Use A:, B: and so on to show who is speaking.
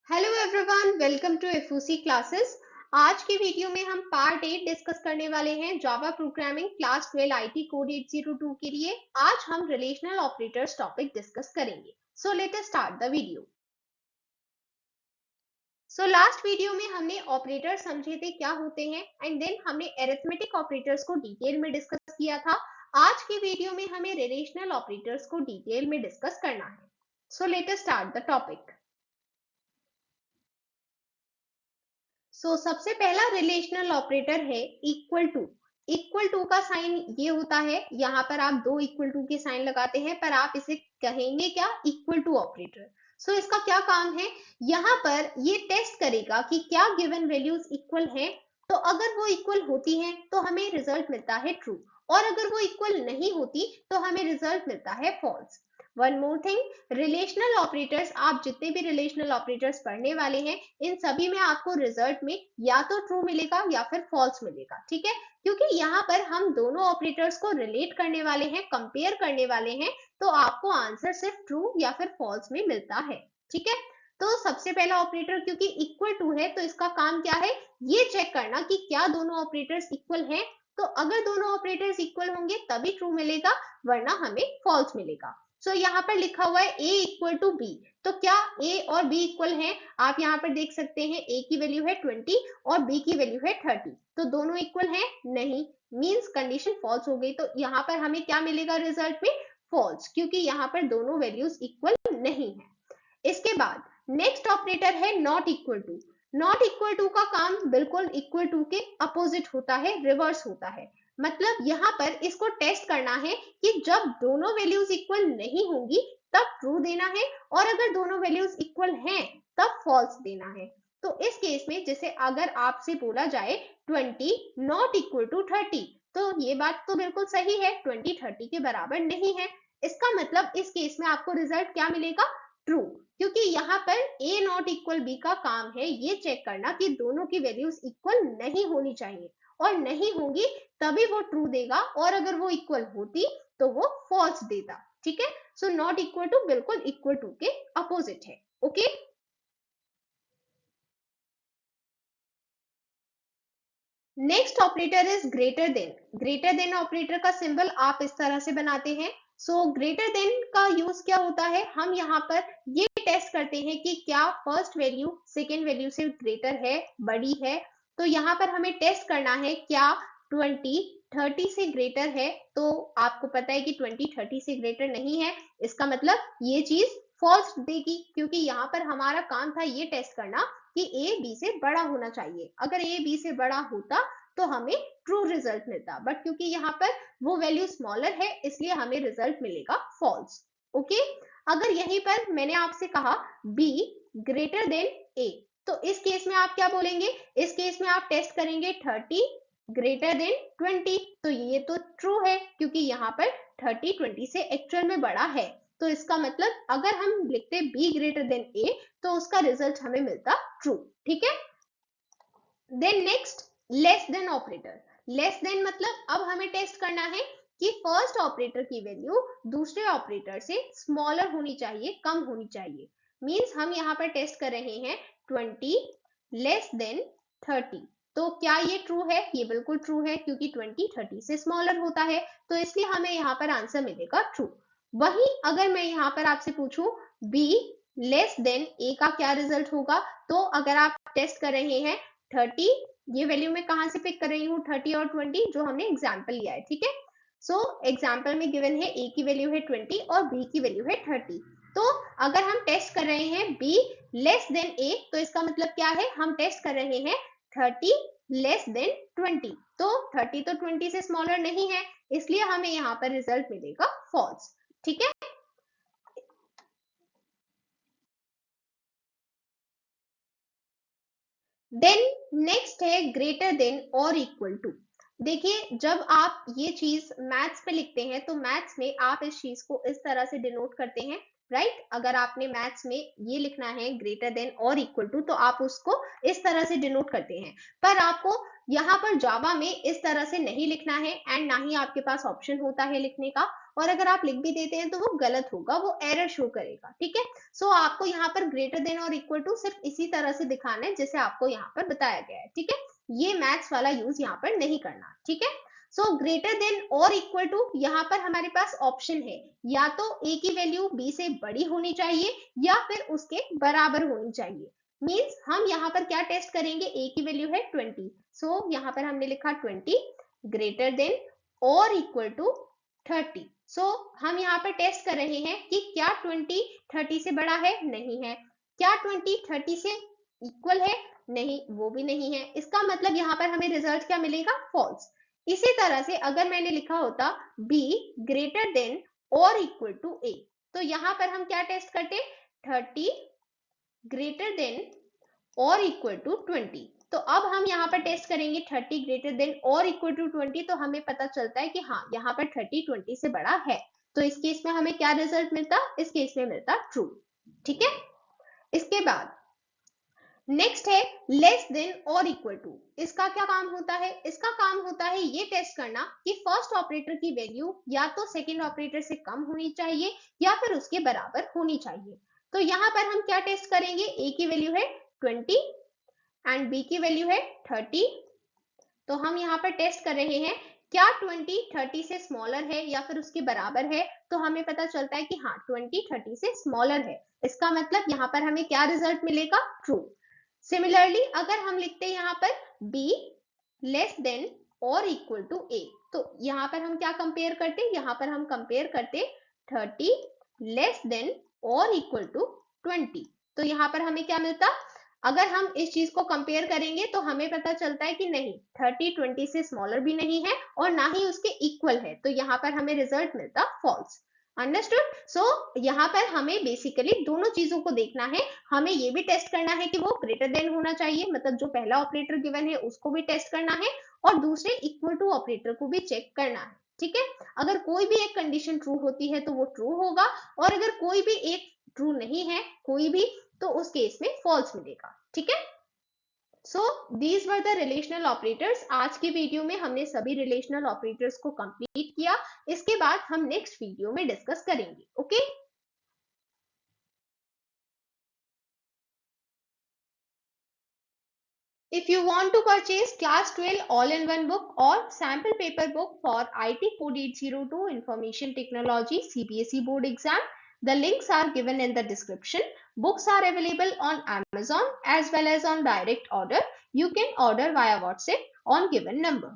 A: Hello everyone, welcome to FOC classes. आज की video में हम पार्ट 8 डिस्कस करने वाले हैं Java programming class 12 IT code 802 के लिए। आज हम रिलेशनल ऑपरेटर्स टॉपिक डिस्कस करेंगे। So let us start the video. So last video में हमने ऑपरेटर समझे थे क्या होते हैं एंड देन हमने अरिथमेटिक ऑपरेटर्स को डिटेल में डिस्कस किया था। आज की वीडियो में हमें रिलेशनल ऑपरेटर्स को डिटेल में डिस्कस करना है। So let us start the topic. सबसे पहला रिलेशनल ऑपरेटर है इक्वल टू। इक्वल टू का साइन ये होता है, यहाँ पर आप दो इक्वल टू के साइन लगाते हैं पर आप इसे कहेंगे क्या, इक्वल टू ऑपरेटर। इसका क्या काम है, यहाँ पर ये टेस्ट करेगा कि क्या गिवन वैल्यूज इक्वल हैं। तो अगर वो इक्वल होती हैं तो हमें रिजल्ट मिलता है ट्रू, और अगर वो इक्वल नहीं होती तो हमें रिजल्ट मिलता है false. One more thing, relational operators, आप जितने भी रिलेशनल ऑपरेटर्स पढ़ने वाले हैं इन सभी में आपको रिजल्ट में या तो ट्रू मिलेगा या फिर फॉल्स मिलेगा, ठीक है। क्योंकि यहाँ पर हम दोनों ऑपरेटर्स को रिलेट करने वाले हैं, कंपेयर करने वाले हैं, तो आपको आंसर सिर्फ ट्रू या फिर फॉल्स में मिलता है, ठीक है। तो सबसे पहला ऑपरेटर क्योंकि इक्वल टू है तो इसका काम क्या है, ये चेक करना कि क्या दोनों ऑपरेटर्स इक्वल हैं। तो अगर दोनों ऑपरेटर्स इक्वल होंगे तभी ट्रू मिलेगा, वरना हमें फॉल्स मिलेगा। यहाँ पर लिखा हुआ है a इक्वल टू बी। तो क्या a और b इक्वल हैं? आप यहाँ पर देख सकते हैं a की वैल्यू है 20 और b की वैल्यू है 30। तो दोनों इक्वल हैं? नहीं, मींस कंडीशन फॉल्स हो गई। तो यहाँ पर हमें क्या मिलेगा रिजल्ट में, फॉल्स, क्योंकि यहाँ पर दोनों वैल्यूज इक्वल नहीं है। इसके बाद नेक्स्ट ऑपरेटर है not equal to. Not equal to का काम बिल्कुल इक्वल टू के अपोजिट होता है, रिवर्स होता है। मतलब यहाँ पर इसको टेस्ट करना है कि जब दोनों वैल्यूज इक्वल नहीं होंगी तब ट्रू देना है, और अगर दोनों वैल्यूज इक्वल हैं तब फॉल्स देना है। तो इस केस में जैसे अगर आपसे बोला जाए 20 नॉट इक्वल टू 30, तो ये बात तो बिल्कुल सही है, 20 30 के बराबर नहीं है। इसका मतलब इस केस में आपको रिजल्ट क्या मिलेगा, ट्रू। क्योंकि यहाँ पर a नॉट इक्वल b का काम है ये चेक करना कि दोनों की वैल्यूज इक्वल नहीं होनी चाहिए, और नहीं होंगी तभी वो ट्रू देगा, और अगर वो इक्वल होती तो वो फॉल्स देता, ठीक है। नॉट इक्वल टू बिल्कुल इक्वल टू के अपोजिट है, okay. Next operator is greater than. Greater than operator का सिंबल आप इस तरह से बनाते हैं। ग्रेटर देन का यूज क्या होता है, हम यहाँ पर ये टेस्ट करते हैं कि क्या फर्स्ट वैल्यू सेकेंड वैल्यू से ग्रेटर है, बड़ी है। तो यहाँ पर हमें टेस्ट करना है क्या 20 30 से ग्रेटर है। तो आपको पता है कि 20 30 से ग्रेटर नहीं है, इसका मतलब ये चीज फॉल्स देगी, क्योंकि यहाँ पर हमारा काम था ये टेस्ट करना कि ए बी से बड़ा होना चाहिए। अगर ए बी से बड़ा होता तो हमें ट्रू रिजल्ट मिलता, बट क्योंकि यहाँ पर वो वैल्यू स्मॉलर है इसलिए हमें रिजल्ट मिलेगा फॉल्स, ओके। अगर यहीं पर मैंने आपसे कहा बी ग्रेटर देन ए, तो इस केस में आप क्या बोलेंगे, इस केस में आप टेस्ट करेंगे 30 ग्रेटर देन 20। तो ये तो ट्रू है क्योंकि यहाँ पर 30 20 से एक्चुअल में बड़ा है। तो इसका मतलब अगर हम लिखते b ग्रेटर देन a तो उसका रिजल्ट हमें मिलता ट्रू, ठीक है। Then next less than operator. Less than मतलब अब हमें टेस्ट करना है कि फर्स्ट ऑपरेटर की वैल्यू दूसरे ऑपरेटर से स्मॉलर होनी चाहिए, कम होनी चाहिए। मींस हम यहाँ पर टेस्ट कर रहे हैं 20 लेस देन 30। तो क्या ये ट्रू है, ये बिल्कुल ट्रू है क्योंकि 20 30 से स्मॉलर होता है, तो इसलिए हमें यहाँ पर आंसर मिलेगा ट्रू। वही अगर मैं यहाँ पर आपसे पूछूं b लेस देन a का क्या रिजल्ट होगा, तो अगर आप टेस्ट कर रहे हैं 30, ये वैल्यू मैं कहां से पिक कर रही हूँ, 30 और 20 जो हमने एग्जाम्पल लिया है, ठीक है। एग्जाम्पल में गिवन है a की वैल्यू है 20 और b की वैल्यू है 30। तो अगर हम टेस्ट कर रहे हैं b लेस देन a, तो इसका मतलब क्या है, हम टेस्ट कर रहे हैं 30 लेस देन 20। तो 30 तो 20 से स्मॉलर नहीं है, इसलिए हमें यहाँ पर रिजल्ट मिलेगा फॉल्स, ठीक है। देन नेक्स्ट है ग्रेटर देन और इक्वल टू। देखिए जब आप ये चीज मैथ्स पे लिखते हैं तो मैथ्स में आप इस चीज को इस तरह से डिनोट करते हैं, राइट। अगर आपने मैथ्स में ये लिखना है ग्रेटर देन और इक्वल टू तो आप उसको इस तरह से डिनोट करते हैं, पर आपको यहाँ पर जावा में इस तरह से नहीं लिखना है, एंड ना ही आपके पास ऑप्शन होता है लिखने का। और अगर आप लिख भी देते हैं तो वो गलत होगा, वो एरर शो करेगा। ठीक है, सो आपको यहाँ पर ग्रेटर देन और इक्वल टू सिर्फ इसी तरह से दिखाना है जैसे आपको यहाँ पर बताया गया है। ठीक है, ये मैथ्स वाला यूज यहाँ पर नहीं करना। ठीक है, सो ग्रेटर देन और इक्वल टू, यहाँ पर हमारे पास ऑप्शन है, या तो a की वैल्यू b से बड़ी होनी चाहिए या फिर उसके बराबर होनी चाहिए। मींस हम यहाँ पर क्या टेस्ट करेंगे, a की वैल्यू है 20, सो यहाँ पर हमने लिखा 20 ग्रेटर देन और इक्वल टू 30। सो हम यहाँ पर टेस्ट कर रहे हैं कि क्या 20 30 से बड़ा है, नहीं है। क्या 20 30 से इक्वल है, नहीं, वो भी नहीं है। इसका मतलब यहाँ पर हमें रिजल्ट क्या मिलेगा, फॉल्स। इसी तरह से अगर मैंने लिखा होता b ग्रेटर देन और इक्वल टू a, तो यहाँ पर हम क्या टेस्ट करते, 30 ग्रेटर देन और इक्वल टू 20। तो अब हम यहाँ पर टेस्ट करेंगे 30 ग्रेटर देन और इक्वल टू 20, तो हमें पता चलता है कि हाँ, यहाँ पर 30 20 से बड़ा है। तो इस केस में हमें क्या रिजल्ट मिलता, इस केस में मिलता ट्रू। ठीक है, इसके बाद नेक्स्ट है लेस देन और इक्वल टू। इसका क्या काम होता है, इसका काम होता है ये टेस्ट करना कि फर्स्ट ऑपरेटर की वैल्यू या तो सेकंड ऑपरेटर से कम होनी चाहिए या फिर उसके बराबर होनी चाहिए। तो यहाँ पर हम क्या टेस्ट करेंगे, a की वैल्यू है 20 एंड b की वैल्यू है 30। तो हम यहाँ पर टेस्ट कर रहे हैं क्या 20 30 से स्मॉलर है या फिर उसके बराबर है। तो हमें पता चलता है कि हाँ, 20 30 से स्मॉलर है। इसका मतलब यहाँ पर हमें क्या रिजल्ट मिलेगा, ट्रू। सिमिलरली अगर हम लिखते हैं यहाँ पर b लेस देन और इक्वल टू a, तो यहाँ पर हम क्या कंपेयर करते, यहाँ पर हम कंपेयर करते 30 लेस देन और इक्वल टू 20। तो यहाँ पर हमें क्या मिलता, अगर हम इस चीज को कंपेयर करेंगे तो हमें पता चलता है कि नहीं, 30 20 से स्मॉलर भी नहीं है और ना ही उसके इक्वल है। तो यहाँ पर हमें रिजल्ट मिलता फॉल्स। अंडरस्टूड। सो यहाँ पर हमें बेसिकली दोनों चीजों को देखना है। हमें ये भी टेस्ट करना है कि वो ग्रेटर देन होना चाहिए, मतलब जो पहला ऑपरेटर गिवन है उसको भी टेस्ट करना है और दूसरे इक्वल टू ऑपरेटर को भी चेक करना है। ठीक है, अगर कोई भी एक कंडीशन ट्रू होती है तो वो ट्रू होगा, और अगर कोई भी एक ट्रू नहीं है कोई भी, तो उस केस में फॉल्स मिलेगा। ठीक है, so these were the relational operators. आज की वीडियो में हमने सभी रिलेशनल ऑपरेटर्स को कंप्लीट किया। इसके बाद हम नेक्स्ट वीडियो में डिस्कस करेंगे। Okay, if you want to purchase class 12 all-in-one book or sample paper book for IT code 802 information technology CBSE board exam, the links are given in the description. Books are available on Amazon as well as on direct order. You can order via WhatsApp on given number.